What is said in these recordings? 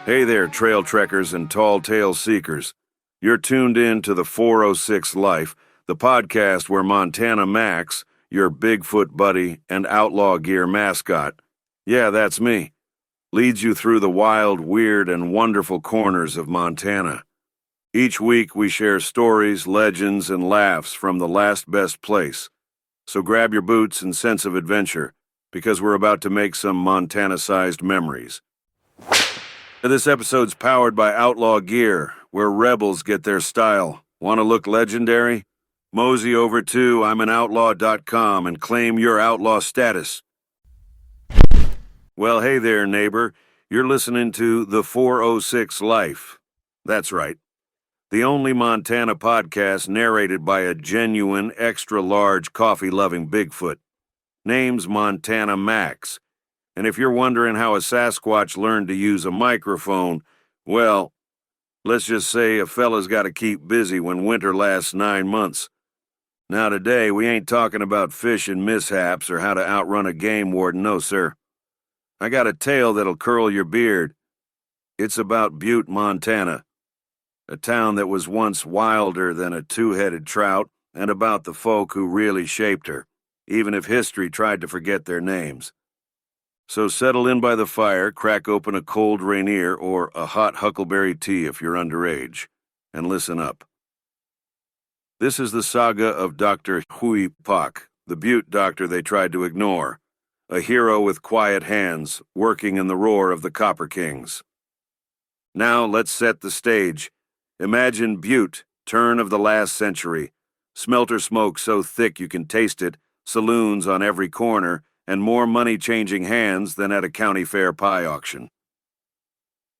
Hey there, trail trekkers and tall tale seekers. You're tuned in to the 406 Life, the podcast where Montana Max, your Bigfoot buddy and outlaw gear mascot, yeah, that's me, leads you through the wild, weird, and wonderful corners of Montana. Each week we share stories, legends, and laughs from the last best place. So grab your boots and sense of adventure, because we're about to make some Montana-sized memories. This episode's powered by Outlaw Gear, where rebels get their style. Want to look legendary? Mosey over to I'mAnOutlaw.com and claim your outlaw status. Well, hey there, neighbor. You're listening to the 406 Life. That's right. The only Montana podcast narrated by a genuine, extra-large, coffee-loving Bigfoot. Name's Montana Max. And if you're wondering how a Sasquatch learned to use a microphone, well, let's just say a fella's got to keep busy when winter lasts 9 months. Now today, we ain't talking about fishing mishaps or how to outrun a game warden, no sir. I got a tale that'll curl your beard. It's about Butte, Montana, a town that was once wilder than a two-headed trout, and about the folk who really shaped her, even if history tried to forget their names. So settle in by the fire, crack open a cold Rainier or a hot huckleberry tea if you're underage, and listen up. This is the saga of Dr. Huie Pock, the Butte doctor they tried to ignore, a hero with quiet hands, working in the roar of the Copper Kings. Now let's set the stage. Imagine Butte, turn of the last century, smelter smoke so thick you can taste it, saloons on every corner, and more money-changing hands than at a county fair pie auction.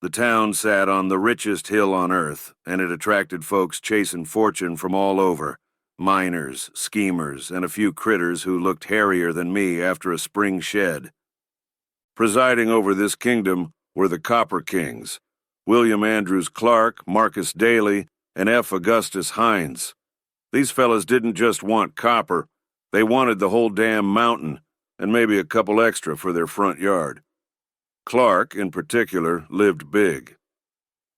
The town sat on the richest hill on earth, and it attracted folks chasing fortune from all over, miners, schemers, and a few critters who looked hairier than me after a spring shed. Presiding over this kingdom were the Copper Kings, William Andrews Clark, Marcus Daly, and F. Augustus Hines. These fellas didn't just want copper, they wanted the whole damn mountain, and maybe a couple extra for their front yard. Clark, in particular, lived big.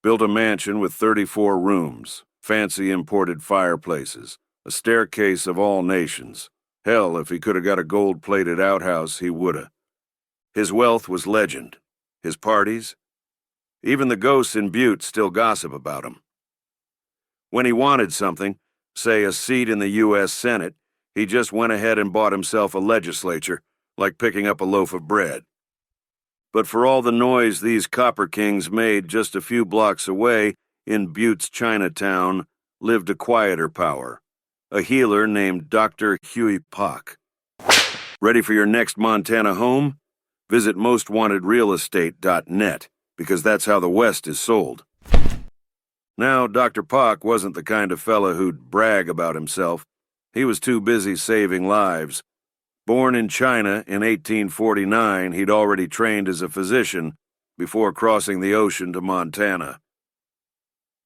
Built a mansion with 34 rooms, fancy imported fireplaces, a staircase of all nations. Hell, if he could have got a gold-plated outhouse, he woulda. His wealth was legend. His parties? Even the ghosts in Butte still gossip about him. When he wanted something, say a seat in the U.S. Senate, he just went ahead and bought himself a legislature, like picking up a loaf of bread. But for all the noise these Copper Kings made just a few blocks away, in Butte's Chinatown, lived a quieter power, a healer named Dr. Huie Pock. Ready for your next Montana home? Visit mostwantedrealestate.net, because that's how the West is sold. Now, Dr. Pock wasn't the kind of fella who'd brag about himself. He was too busy saving lives. Born in China in 1849, he'd already trained as a physician before crossing the ocean to Montana.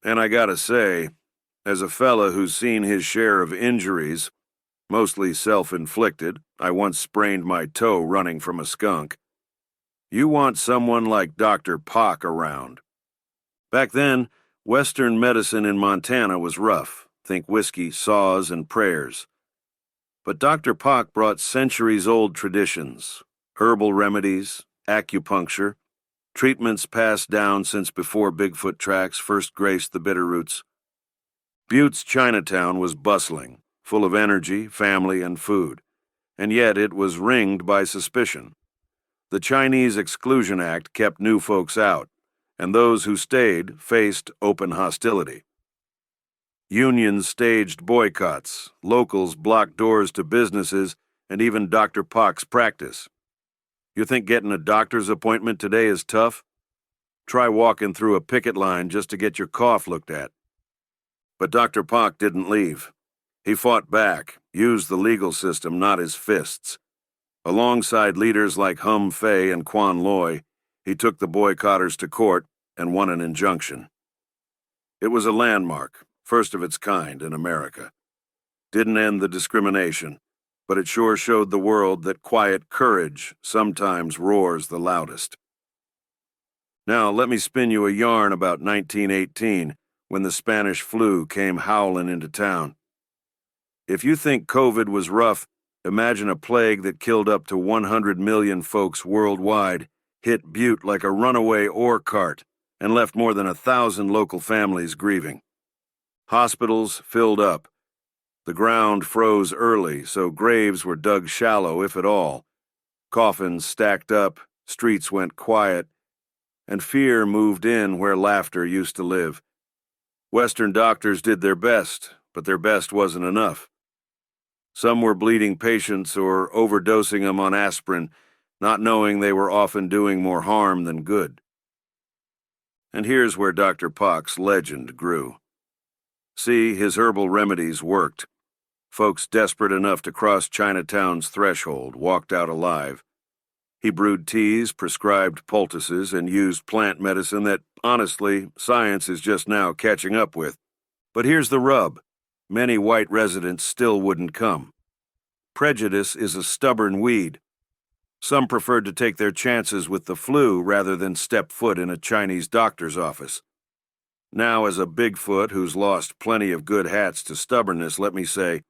And I gotta say, as a fella who's seen his share of injuries, mostly self-inflicted, I once sprained my toe running from a skunk, you want someone like Dr. Pock around. Back then, Western medicine in Montana was rough. Think whiskey, saws, and prayers. But Dr. Pock brought centuries-old traditions, herbal remedies, acupuncture, treatments passed down since before Bigfoot tracks first graced the Bitterroots. Butte's Chinatown was bustling, full of energy, family, and food, and yet it was ringed by suspicion. The Chinese Exclusion Act kept new folks out, and those who stayed faced open hostility. Unions staged boycotts, locals blocked doors to businesses, and even Dr. Pock's practice. You think getting a doctor's appointment today is tough? Try walking through a picket line just to get your cough looked at. But Dr. Pock didn't leave. He fought back, used the legal system, not his fists. Alongside leaders like Hum Fei and Quan Loy, he took the boycotters to court and won an injunction. It was a landmark, first of its kind in America. Didn't end the discrimination, but it sure showed the world that quiet courage sometimes roars the loudest. Now, let me spin you a yarn about 1918, when the Spanish flu came howling into town. If you think COVID was rough, imagine a plague that killed up to 100 million folks worldwide, hit Butte like a runaway ore cart, and left more than 1,000 local families grieving. Hospitals filled up. The ground froze early, so graves were dug shallow, if at all. Coffins stacked up, streets went quiet, and fear moved in where laughter used to live. Western doctors did their best, but their best wasn't enough. Some were bleeding patients or overdosing them on aspirin, not knowing they were often doing more harm than good. And here's where Dr. Pock's legend grew. See, his herbal remedies worked. Folks desperate enough to cross Chinatown's threshold walked out alive. He brewed teas, prescribed poultices, and used plant medicine that, honestly, science is just now catching up with. But here's the rub. Many white residents still wouldn't come. Prejudice is a stubborn weed. Some preferred to take their chances with the flu rather than step foot in a Chinese doctor's office. Now, as a bigfoot who's lost plenty of good hats to stubbornness, let me say,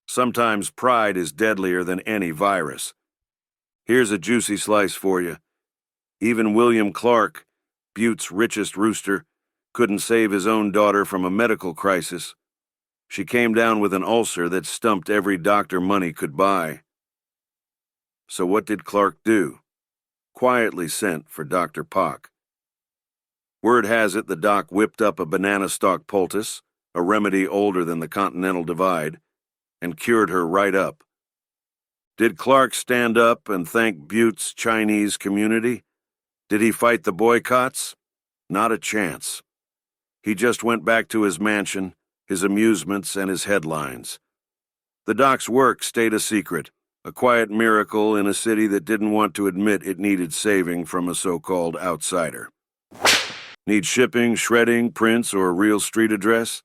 sometimes pride is deadlier than any virus. Here's a juicy slice for you. Even William Clark, Butte's richest rooster, couldn't save his own daughter from a medical crisis. She came down with an ulcer that stumped every doctor money could buy. So what did Clark do? Quietly sent for Dr. Pock. Word has it the doc whipped up a banana stalk poultice, a remedy older than the Continental Divide, and cured her right up. Did Clark stand up and thank Butte's Chinese community? Did he fight the boycotts? Not a chance. He just went back to his mansion, his amusements, and his headlines. The doc's work stayed a secret, a quiet miracle in a city that didn't want to admit it needed saving from a so-called outsider. Need shipping, shredding, prints, or a real street address?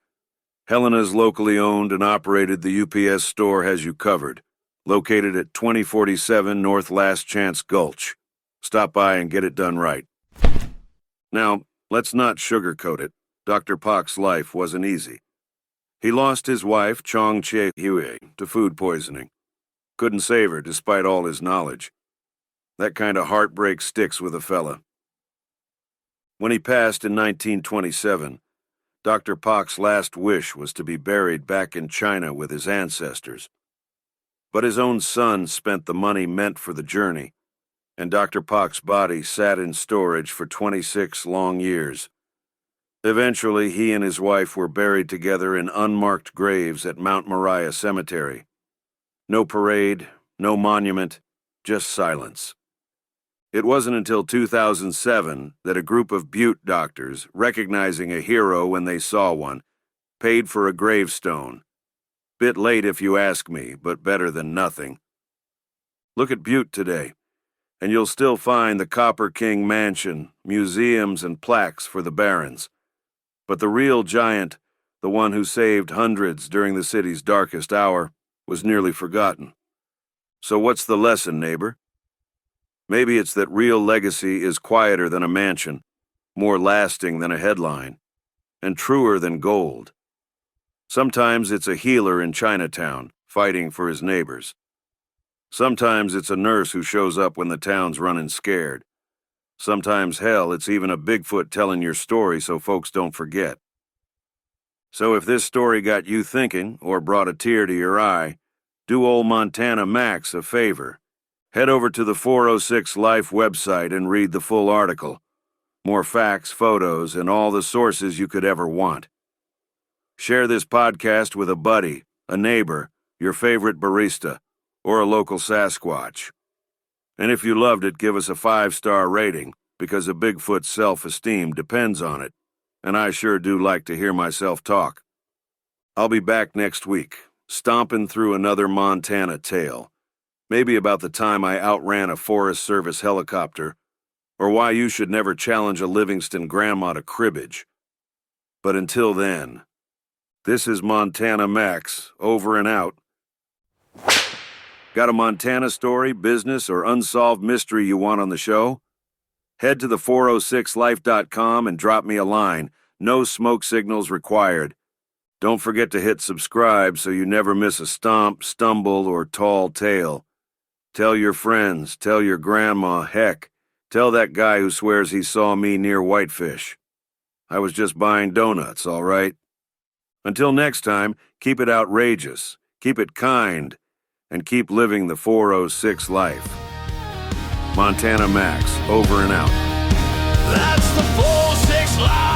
Helena's locally owned and operated the UPS store has you covered. Located at 2047 North Last Chance Gulch. Stop by and get it done right. Now, let's not sugarcoat it. Dr. Pock's life wasn't easy. He lost his wife, Chong Che Huie, to food poisoning. Couldn't save her despite all his knowledge. That kind of heartbreak sticks with a fella. When he passed in 1927, Dr. Pock's last wish was to be buried back in China with his ancestors. But his own son spent the money meant for the journey, and Dr. Pock's body sat in storage for 26 long years. Eventually, he and his wife were buried together in unmarked graves at Mount Moriah Cemetery. No parade, no monument, just silence. It wasn't until 2007 that a group of Butte doctors, recognizing a hero when they saw one, paid for a gravestone. Bit late if you ask me, but better than nothing. Look at Butte today, and you'll still find the Copper King Mansion, museums, and plaques for the barons. But the real giant, the one who saved hundreds during the city's darkest hour, was nearly forgotten. So what's the lesson, neighbor? Maybe it's that real legacy is quieter than a mansion, more lasting than a headline, and truer than gold. Sometimes it's a healer in Chinatown, fighting for his neighbors. Sometimes it's a nurse who shows up when the town's running scared. Sometimes, hell, it's even a Bigfoot telling your story so folks don't forget. So if this story got you thinking or brought a tear to your eye, do old Montana Max a favor. Head over to the 406 Life website and read the full article. More facts, photos, and all the sources you could ever want. Share this podcast with a buddy, a neighbor, your favorite barista, or a local Sasquatch. And if you loved it, give us a 5-star rating, because a Bigfoot's self-esteem depends on it, and I sure do like to hear myself talk. I'll be back next week, stomping through another Montana tale, maybe about the time I outran a Forest Service helicopter, or why you should never challenge a Livingston grandma to cribbage. But until then, this is Montana Max, over and out. Got a Montana story, business, or unsolved mystery you want on the show? Head to the406life.com and drop me a line. No smoke signals required. Don't forget to hit subscribe so you never miss a stomp, stumble, or tall tale. Tell your friends, tell your grandma, heck, tell that guy who swears he saw me near Whitefish. I was just buying donuts, all right? Until next time, keep it outrageous, keep it kind, and keep living the 406 life. Montana Max, over and out. That's the 406 life.